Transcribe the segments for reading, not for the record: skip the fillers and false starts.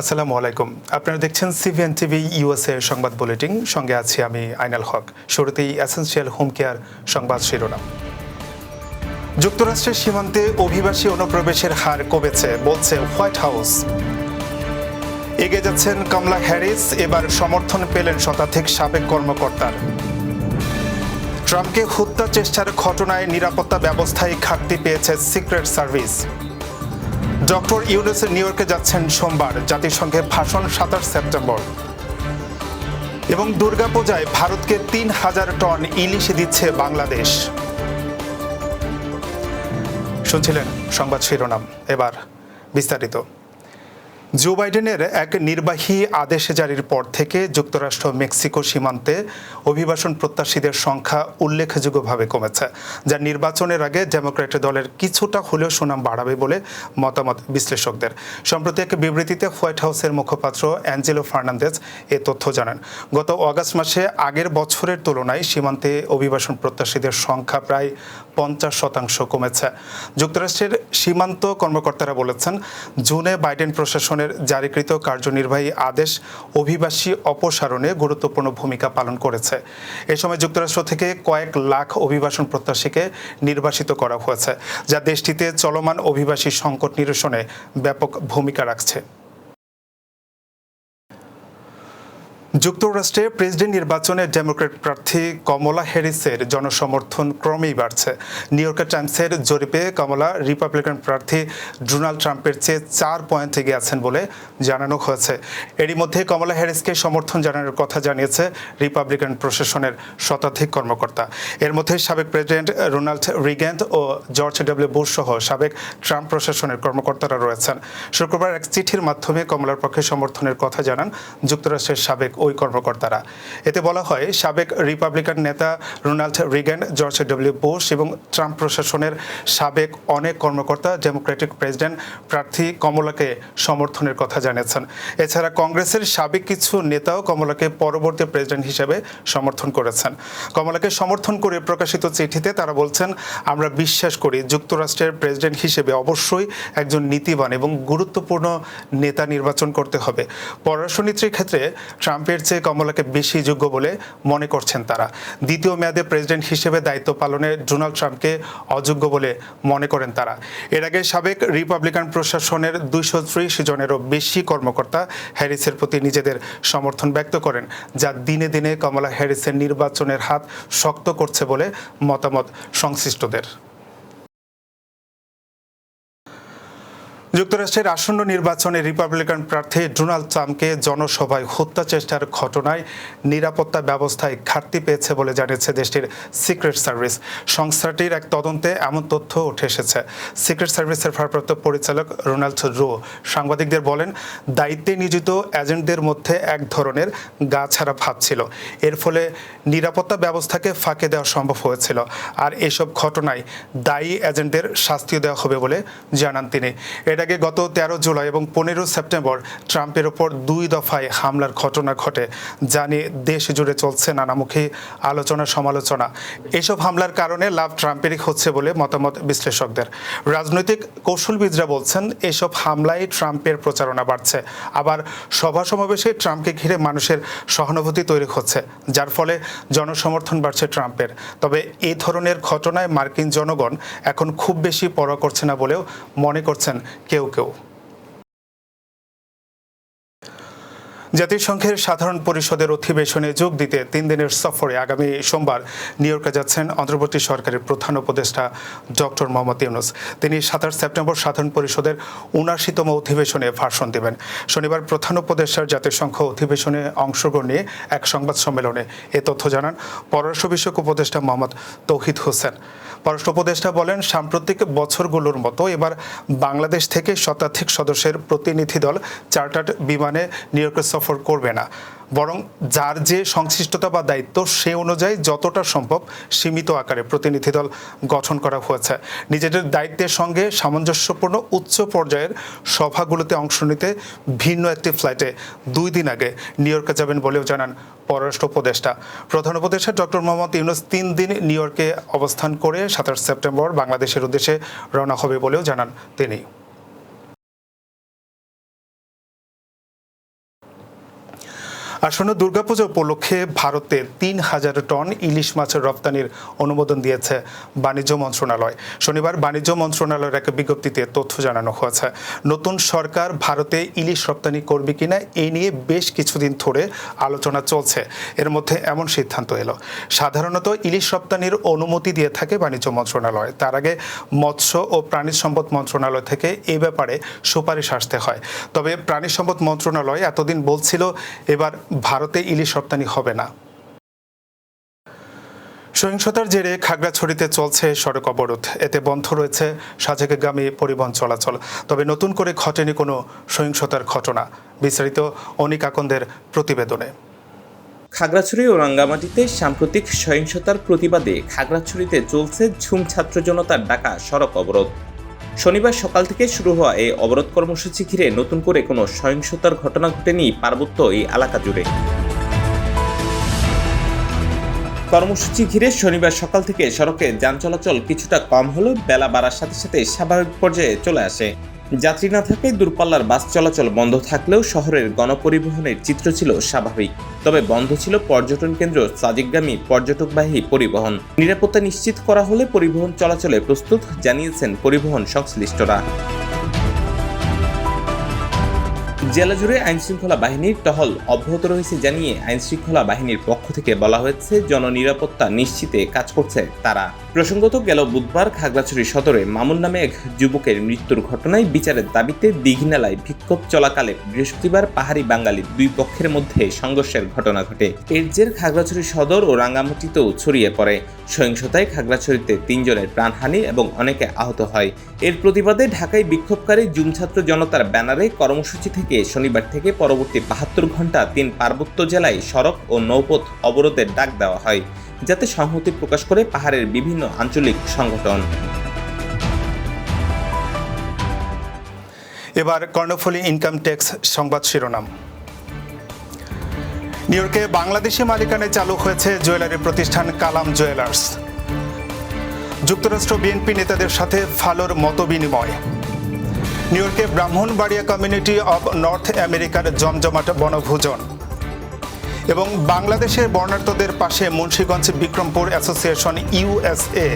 আসসালামু আলাইকুম। আপনারা দেখছেন সিভিএন টিভি ইউএসএ সংবাদ বুলেটিন। সঙ্গে আছি আমি আইনাল হক। শুরুতেই এসেনশিয়াল হোম কেয়ার সংবাদ শিরোনাম। যুক্তরাষ্ট্রের সীমান্তে অভিবাসী অনুপ্রবেশের হার কমেছে বলছে হোয়াইট হাউস। এগিয়ে যাচ্ছেন কমলা হ্যারিস, এবার সমর্থন পেলেন শতাধিক সাবেক কর্মকর্তার। ট্রাম্পকে হত্যা চেষ্টার ঘটনায় নিরাপত্তা ব্যবস্থায় ঘাটতি পেয়েছে secret service. Doctor Yunus new ইয়র্কে যাচ্ছেন সোমবার, জাতিসংঘে ভাষণ 27 সেপ্টেম্বর। এবং দুর্গাপূজায় ভারতকে 3000 টন ইলিশ দিচ্ছে বাংলাদেশ। শুনছিলেন সংবাদ শিরোনাম, এবার বিস্তারিত। জো বাইডেনের এক নির্বাহী আদেশ জারির পর থেকে যুক্তরাষ্ট্র মেক্সিকো সীমান্তে অভিবাসন প্রত্যাশীদের সংখ্যা উল্লেখযোগ্যভাবে কমেছে, যা নির্বাচনের আগে ডেমোক্র্যাট দলের কিছুটা হলেও সুনাম বাড়াবে বলে মতামত বিশ্লেষকদের। সম্প্রতি এক বিবৃতিতে হোয়াইট হাউসের মুখপাত্র অ্যাঞ্জেলো ফার্নান্দেজ এ তথ্য জানান। গত অগাস্ট মাসে আগের বছরের তুলনায় সীমান্তে অভিবাসন প্রত্যাশীদের সংখ্যা প্রায় 50% কমেছে। যুক্তরাষ্ট্রের সীমান্ত কর্মকর্তারা বলেছেন, জুনে বাইডেন প্রশাসনের জারিকৃত কার্যনির্বাহী আদেশ অভিবাসী অপসারণে গুরুত্বপূর্ণ ভূমিকা পালন করেছে। এ সময় যুক্তরাষ্ট্র থেকে কয়েক লাখ অভিবাসন প্রত্যাশীকে নির্বাসিত করা হয়েছে, যা দেশটিতে চলমান অভিবাসী সংকট নিরসনে ব্যাপক ভূমিকা রাখছে। যুক্তরাষ্ট্রে প্রেসিডেন্ট নির্বাচনে ডেমোক্র্যাট প্রার্থী কমলা হ্যারিসের জনসমর্থন ক্রমেই বাড়ছে। নিউ ইয়র্ক টাইমসের জরিপে কমলা রিপাবলিকান প্রার্থী ডোনাল্ড ট্রাম্পের চেয়ে 4 পয়েন্ট এগিয়ে আছেন বলে জানানো হয়েছে। এরই মধ্যে কমলা হ্যারিসকে সমর্থন জানানোর কথা জানিয়েছে রিপাবলিকান প্রশাসনের শতাধিক কর্মকর্তা। এর মধ্যে সাবেক প্রেসিডেন্ট রোনাল্ড রিগ্যান ও জর্জ ডব্লিউ বুশ সহ সাবেক ট্রাম্প প্রশাসনের কর্মকর্তারা রয়েছেন। শুক্রবার এক চিঠির মাধ্যমে কমলার পক্ষে সমর্থনের কথা জানান যুক্তরাষ্ট্রের সাবেক ওই কর্মকর্তারা। এতে বলা হয়, সাবেক রিপাবলিকান নেতা Ronald Regan, George W Bush এবং ট্রাম্প প্রশাসনের সাবেক অনেক কর্মকর্তা ডেমোক্রেটিক প্রেসিডেন্ট প্রার্থী কমলাকে সমর্থনের কথা জানিয়েছেন। এছাড়া কংগ্রেসের সাবেক কিছু নেতাও কমলাকে পরবর্তী প্রেসিডেন্ট হিসেবে সমর্থন করেছেন। কমলাকে সমর্থন করে প্রকাশিত চিঠিতে তারা বলছেন, আমরা বিশ্বাস করি যুক্তরাষ্ট্রের প্রেসিডেন্ট হিসেবে অবশ্যই একজন নীতিবান এবং গুরুত্বপূর্ণ নেতা নির্বাচন করতে হবে। পররাষ্ট্রনীতির ক্ষেত্রে ট্রাম্পের চেয়ে কমলাকে বেশি যোগ্য বলে মনে করছেন তারা। দ্বিতীয় মেয়াদে প্রেসিডেন্ট হিসেবে দায়িত্ব পালনে ডোনাল্ড ট্রাম্পকে অযোগ্য বলে মনে করেন তারা। এর আগে সাবেক রিপাবলিকান প্রশাসনের 230 জনেরও বেশি কর্মকর্তা হ্যারিসের প্রতি নিজেদের সমর্থন ব্যক্ত করেন, যা দিনে দিনে কমলা হ্যারিসের নির্বাচনের হাত শক্ত করছে বলে মতামত সংশ্লিষ্টদের। যুক্তরাষ্ট্রের আসন্ন নির্বাচনে রিপাবলিকান প্রার্থী ডোনাল্ড ট্রাম্পকে জনসভায় হত্যা চেষ্টার ঘটনায় নিরাপত্তা ব্যবস্থায় ঘাটতি পেয়েছে বলে জানিয়েছে দেশটির সিক্রেট সার্ভিস। সংস্থাটির এক তদন্তে এমন তথ্য উঠে এসেছে। সিক্রেট সার্ভিসের ভারপ্রাপ্ত পরিচালক রোনাল্ড রো সাংবাদিকদের বলেন, দায়িত্বে নিয়োজিত এজেন্টদের মধ্যে এক ধরনের গা ছাড়া ভাব ছিল। এর ফলে নিরাপত্তা ব্যবস্থাকে ফাঁকি দেওয়া সম্ভব হয়েছিল। আর এসব ঘটনায় দায়ী এজেন্টদের শাস্তি দেওয়া হবে বলে জানান তিনি। এর আগে গত 13 জুলাই এবং 15 সেপ্টেম্বর ট্রাম্পের ওপর 2 দফায় হামলার ঘটনা ঘটে, যা নিয়ে দেশ জুড়ে চলছে নানামুখী আলোচনা সমালোচনা। এসব হামলার কারণে লাভ ট্রাম্পেরই হচ্ছে বলে মতামত বিশ্লেষকদের। রাজনৈতিক কৌশলবিদরা বলছেন, এসব হামলায় ট্রাম্পের প্রচারণা বাড়ছে। আবার সভা সমাবেশে ট্রাম্পকে ঘিরে মানুষের সহানুভূতি তৈরি হচ্ছে, যার ফলে জনসমর্থন বাড়ছে ট্রাম্পের। তবে এই ধরনের ঘটনায় মার্কিন জনগণ এখন খুব বেশি পরোয়া করছে না বলেও মনে করছেন কেউ কেউ। জাতিসংঘের সাধারণ পরিষদের অধিবেশনে যোগ দিতে 3 দিনের সফরে আগামী সোমবার নিউ ইয়র্কে যাচ্ছেন অন্তর্বর্তী সরকারের প্রধান উপদেষ্টা ডক্টর মোহাম্মদ ইউনুস। তিনি 27 সেপ্টেম্বর সাধারণ পরিষদের 79তম অধিবেশনে ভাষণ দেবেন। শনিবার প্রধান উপদেষ্টার জাতিসংঘ অধিবেশনে অংশগ্রহণ নিয়ে এক সংবাদ সম্মেলনে এ তথ্য জানান পররাষ্ট্র বিষয়ক উপদেষ্টা মোহাম্মদ তৌহিদ হোসেন। পররাষ্ট্র উপদেষ্টা বলেন, সাম্প্রতিক বছরগুলোর মতো এবার বাংলাদেশ থেকে শতাধিক সদস্যের প্রতিনিধি দল চার্টার্ড বিমানে নিউ ইয়র্কে সফর করবে না, বরং যার যে সংশ্লিষ্টতা বা দায়িত্ব সে অনুযায়ী যতটা সম্ভব সীমিত আকারে প্রতিনিধি দল গঠন করা হয়েছে। নিজেদের দায়িত্বের সঙ্গে সামঞ্জস্যপূর্ণ উচ্চ পর্যায়ের সভাগুলোতে অংশ নিতে ভিন্ন একটি ফ্লাইটে 2 দিন আগে নিউ ইয়র্কে যাবেন বলেও জানান পররাষ্ট্র উপদেষ্টা। প্রধান উপদেষ্টা ডক্টর মোহাম্মদ ইউনুস 3 দিন নিউ ইয়র্কে অবস্থান করে 27 সেপ্টেম্বর বাংলাদেশের উদ্দেশ্যে রওনা হবে বলেও জানান তিনি। আসন্ন দুর্গাপূজা উপলক্ষে ভারতে ৩,০০০ টন ইলিশ মাছের রপ্তানির অনুমোদন দিয়েছে বাণিজ্য মন্ত্রণালয়। শনিবার বাণিজ্য মন্ত্রণালয়ের এক বিজ্ঞপ্তিতে তথ্য জানানো হয়েছে। নতুন সরকার ভারতে ইলিশ রপ্তানি করবে কিনা এই নিয়ে বেশ কিছুদিন ধরে আলোচনা চলছে। এর মধ্যে এমন সিদ্ধান্ত এলো। সাধারণত ইলিশ রপ্তানির অনুমতি দিয়ে থাকে বাণিজ্য মন্ত্রণালয়। তার আগে মৎস্য ও প্রাণী সম্পদ মন্ত্রণালয় থেকে এ ব্যাপারে সুপারিশ আসতে হয়। তবে প্রাণী সম্পদ মন্ত্রণালয় এতদিন বলছিল এবার ভারতে ইলিশ রপ্তানি হবে না। সহিংসতার জেরে খাগড়াছড়িতে চলছে সড়ক অবরোধ। এতে বন্ধ রয়েছে সাজেকগামী পরিবহন চলাচল। তবে নতুন করে ঘটেনি কোনো সহিংসতার ঘটনা। বিস্তারিত অনিক আকন্দের প্রতিবেদনে। খাগড়াছড়ি ও রাঙ্গামাটিতে সাম্প্রতিক সহিংসতার প্রতিবাদে খাগড়াছড়িতে চলছে ঝুম ছাত্র জনতার ডাকা সড়ক অবরোধ। শনিবার সকাল থেকে শুরু হওয়া এই অবরোধ কর্মসূচি ঘিরে নতুন করে কোনো সহিংসতার ঘটনা ঘটেনি পার্বত্য এই এলাকা জুড়ে। কর্মসূচি ঘিরে শনিবার সকাল থেকে সড়কে যান চলাচল কিছুটা কম হলেও বেলা বাড়ার সাথে সাথে স্বাভাবিক পর্যায়ে চলে আসে। যাত্রী না থাকায় দূরপাল্লার বাস চলাচল বন্ধ থাকলেও শহরের গণপরিবহনের চিত্র ছিল স্বাভাবিক। তবে বন্ধ ছিল পর্যটন কেন্দ্র সাজেকগামী পর্যটকবাহী পরিবহন। নিরাপত্তা নিশ্চিত করা হলে পরিবহন চলাচলে প্রস্তুত জানিয়েছেন পরিবহন সংশ্লিষ্টরা। জেলা জুড়ে আইনশৃঙ্খলা বাহিনীর টহল অব্যাহত রয়েছে জানিয়ে আইনশৃঙ্খলা বাহিনীর পক্ষ থেকে বলা হয়েছে জননিরাপত্তা নিশ্চিতে কাজ করছে তারা। প্রসঙ্গত গেল বুধবার খাগড়াছড়ি সদরে মামুন নামে এক যুবকের মৃত্যুর ঘটনায় বিচারের দাবিতে দীঘিনালায় বিক্ষোভ চলাকালে বৃহস্পতিবার পাহাড়ি বাঙালি দুই পক্ষের মধ্যে সংঘর্ষের ঘটনা ঘটে। এর জের খাগড়াছড়ি সদর ও রাঙ্গামাটিতেও ছড়িয়ে পড়ে। সহিংসতায় খাগড়াছড়িতে ৩ জনের প্রাণহানি এবং অনেকে আহত হয়। এর প্রতিবাদে ঢাকায় বিক্ষোভকারী জুম ছাত্র জনতার ব্যানারে কর্মসূচি থেকে শনিবার থেকে পরবর্তী ৭২ ঘন্টা ৩ পার্বত্য জেলায় সড়ক ও নৌপথ অবরোধের ডাক দেওয়া হয়, যাতে সংহতি প্রকাশ করে পাহাড়ের বিভিন্ন আঞ্চলিক সংগঠন। এবার কর্ণফুলী ইনকাম ট্যাক্স সংবাদ শিরোনাম। নিউ ইয়র্কে বাংলাদেশি মালিকানায় চালু হয়েছে জুয়েলারি প্রতিষ্ঠান কালাম জুয়েলার্স। যুক্তরাষ্ট্র বিএনপি নেতাদের সাথে ফালোর মতবিনিময়। নিউ ইয়র্কে ব্রাহ্মণবাড়িয়া কমিউনিটি অব নর্থ আমেরিকার জমজমাট বনভোজন। এবং বাংলাদেশের বর্ণাঢ্যদের পাশে Munshiganj Bikrampur association USA.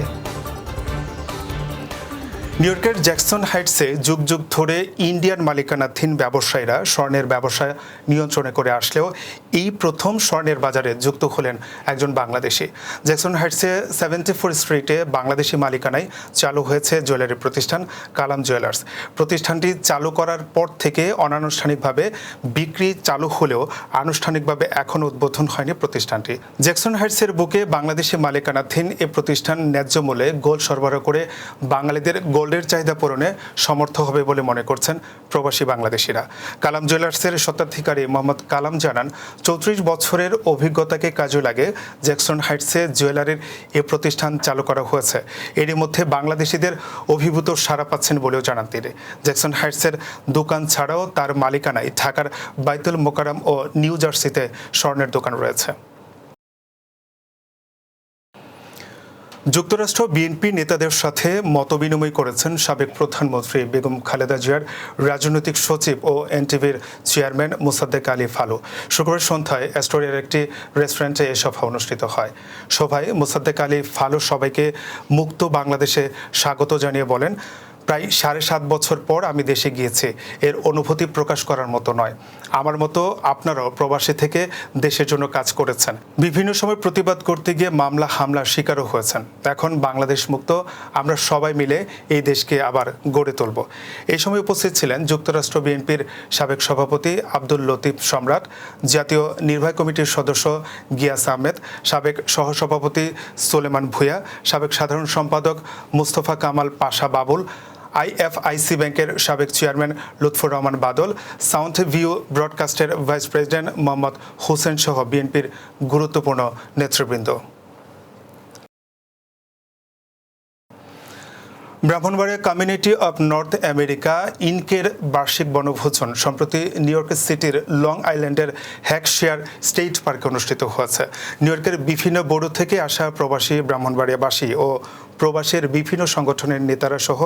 New ইয়র্কের জ্যাকসন হাইটসে যুগ যুগ ধরে ইন্ডিয়ান মালিকানাধীন ব্যবসায়ীরা স্বর্ণের ব্যবসা নিয়ন্ত্রণে করে আসলেও এই প্রথম স্বর্ণের বাজারে যুক্ত হলেন একজন বাংলাদেশি। জ্যাকসন হাইটসে 74 স্ট্রিটে বাংলাদেশি মালিকানায় চালু হয়েছে জুয়েলারি প্রতিষ্ঠান কালাম জুয়েলার্স। প্রতিষ্ঠানটি চালু করার পর থেকে অনানুষ্ঠানিকভাবে বিক্রি চালু হলেও আনুষ্ঠানিকভাবে এখনও উদ্বোধন হয়নি প্রতিষ্ঠানটি। জ্যাকসন হাইটসের বুকে বাংলাদেশি মালিকানাধীন এ প্রতিষ্ঠান ন্যায্য মূল্যে গোল্ড সরবরাহ করে বাঙালিদের গোল্ডের চাহিদা পূরণে সমর্থ হবে বলে মনে করছেন প্রবাসী বাংলাদেশিরা। কালাম জুয়েলার্সের স্বত্বাধিকারী মোহাম্মদ কালাম জানান, 34 বছরের অভিজ্ঞতাকে কাজে লাগে জ্যাকসন হাইটসে জুয়েলারির এ প্রতিষ্ঠান চালু করা হয়েছে। এরই মধ্যে বাংলাদেশিদের অভিভূত সাড়া পাচ্ছেন বলেও জানান তিনি। জ্যাকসন হাইটসের দোকান ছাড়াও তার মালিকানায় ঢাকার বাইতুল মোকাররম ও নিউ জার্সিতে স্বর্ণের দোকান রয়েছে। যুক্তরাষ্ট্র বিএনপি নেতাদের সাথে মতবিনিময় করেছেন সাবেক প্রধানমন্ত্রী বেগম খালেদা জিয়ার রাজনৈতিক সচিব ও এনটিভির চেয়ারম্যান মোসাদ্দেক আলী ফালু। শুক্রবার সন্ধ্যায় অ্যাস্টোরিয়ার একটি রেস্টুরেন্টে এ সভা অনুষ্ঠিত হয়। সভায় মোসাদ্দেক আলী ফালু সবাইকে মুক্ত বাংলাদেশে স্বাগত জানিয়ে বলেন, প্রায় 7.5 বছর পর আমি দেশে গিয়েছি। এর অনুভূতি প্রকাশ করার মতো নয়। আমার মতো আপনারাও প্রবাসী থেকে দেশের জন্য কাজ করেছেন। বিভিন্ন সময় প্রতিবাদ করতে গিয়ে মামলা হামলার শিকারও হয়েছেন। এখন বাংলাদেশ মুক্ত, আমরা সবাই মিলে এই দেশকে আবার গড়ে তুলব। এই সময় উপস্থিত ছিলেন যুক্তরাষ্ট্র বিএনপির সাবেক সভাপতি আব্দুল লতিফ সম্রাট, জাতীয় নির্বাহী কমিটির সদস্য গিয়াস আহমেদ, সাবেক সহসভাপতি সুলেমান ভূঁইয়া, সাবেক সাধারণ সম্পাদক মুস্তফা কামাল পাশা বাবুল, আইএফআইসি ব্যাংকের সাবেক chairman Lutfur Rahman Badal, Sound View ব্রডকাস্টের ভাইস প্রেসিডেন্ট মোহাম্মদ হোসেন সহ বিএনপির গুরুত্বপূর্ণ নেতৃবৃন্দ। Brahmanbaria community of North America ইনকের বার্ষিক বনভোজন সম্প্রতি নিউ ইয়র্ক সিটির লং আইল্যান্ডের হ্যাকশেয়ার স্টেট পার্কে অনুষ্ঠিত হয়েছে। নিউ ইয়র্কের বিভিন্ন বড় থেকে আসা প্রবাসী ব্রাহ্মণবাড়িয়াবাসী ও প্রবাসের বিভিন্ন সংগঠনের নেতারা সহ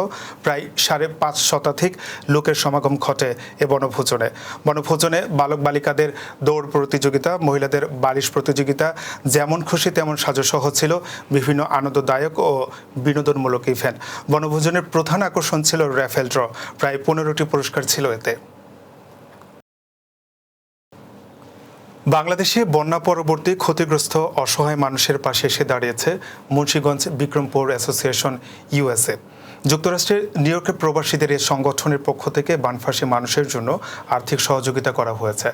প্রায় 5.5 শতাধিক লোকের সমাগম ঘটে এ বনভোজনে। বনভোজনে বালক বালিকাদের দৌড় প্রতিযোগিতা, মহিলাদের বালিশ প্রতিযোগিতা, যেমন খুশি তেমন সাজসহ ছিল বিভিন্ন আনন্দদায়ক ও বিনোদনমূলক ইভেন্ট। বনভোজনের প্রধান আকর্ষণ ছিল র্যাফেল ড্র, প্রায় 15টি পুরস্কার ছিল এতে। বাংলাদেশে বন্যা পরবর্তী ক্ষতিগ্রস্ত অসহায় মানুষের পাশে এসে দাঁড়িয়েছে মুন্সিগঞ্জ বিক্রমপুর অ্যাসোসিয়েশন ইউএসএ। যুক্তরাষ্ট্রের নিউ ইয়র্কের প্রবাসীদের এই সংগঠনের পক্ষ থেকে বানফাসী মানুষের জন্য আর্থিক সহযোগিতা করা হয়েছে।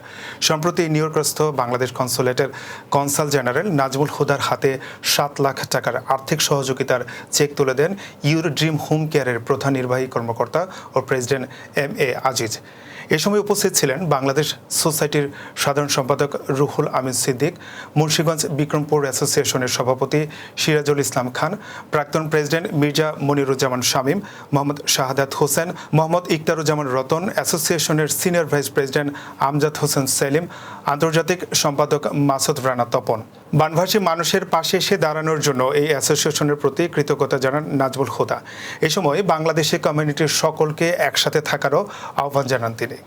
সম্প্রতি নিউ ইয়র্কস্থ বাংলাদেশ কনসুলেটের কনসাল জেনারেল নাজমুল হুদার হাতে 7 লাখ টাকার আর্থিক সহযোগিতার চেক তুলে দেন ইউর ড্রিম হোম কেয়ারের প্রধান নির্বাহী কর্মকর্তা ও প্রেসিডেন্ট এম.এ. আজিজ। এ সময় উপস্থিত ছিলেন বাংলাদেশ সোসাইটির সাধারণ সম্পাদক রুহুল আমিন সিদ্দিক, মুন্সিগঞ্জ বিক্রমপুর অ্যাসোসিয়েশনের সভাপতি সিরাজুল ইসলাম খান, প্রাক্তন প্রেসিডেন্ট মির্জা মনিরুজ্জামান শামীম, মোহাম্মদ শাহাদাত হোসেন, মোহাম্মদ ইকতারুজ্জামান রতন, অ্যাসোসিয়েশনের senior vice president Amjad Hossain Selim, আন্তর্জাতিক সম্পাদক মাসুদ রানা তপন। বানভাসী মানুষের পাশে এসে দাঁড়ানোর জন্য এই অ্যাসোসিয়েশনের প্রতি কৃতজ্ঞতা জানান নাজমুল হুদা। এ সময় বাংলাদেশি কমিউনিটির সকলকে একসাথে থাকারও আহ্বান জানান তিনি।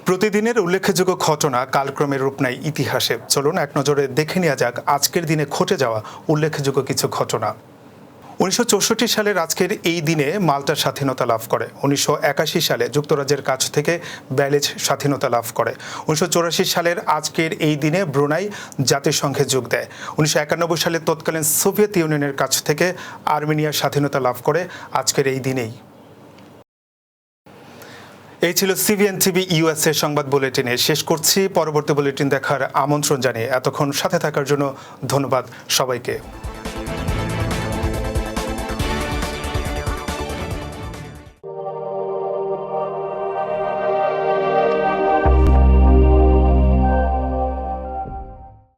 প্রতিদিনের উল্লেখযোগ্য ঘটনা কালক্রমে রূপ নেয় ইতিহাসে। চলুন এক নজরে দেখে নেওয়া যাক আজকের দিনে ঘটে যাওয়া উল্লেখযোগ্য কিছু ঘটনা। 1964 সালের আজকের এই দিনে মাল্টা স্বাধীনতা লাভ করে। 1981 সালে যুক্তরাজ্যের কাছ থেকে বেলিজ স্বাধীনতা লাভ করে। 1984 সালের আজকের এই দিনে ব্রুনাই জাতিসংঘে যোগ দেয়। 1991 সালে তৎকালীন সোভিয়েত ইউনিয়নের কাছ থেকে আর্মেনিয়া স্বাধীনতা লাভ করে আজকের এই দিনেই। এই ছিল সিবিএন টিভি ইউএসএ সংবাদ বুলেটিনে। শেষ করছি। পরবর্তী বুলেটিন দেখার আমন্ত্রণ জানিয়ে এতক্ষণ সাথে থাকার জন্য ধন্যবাদ সবাইকে।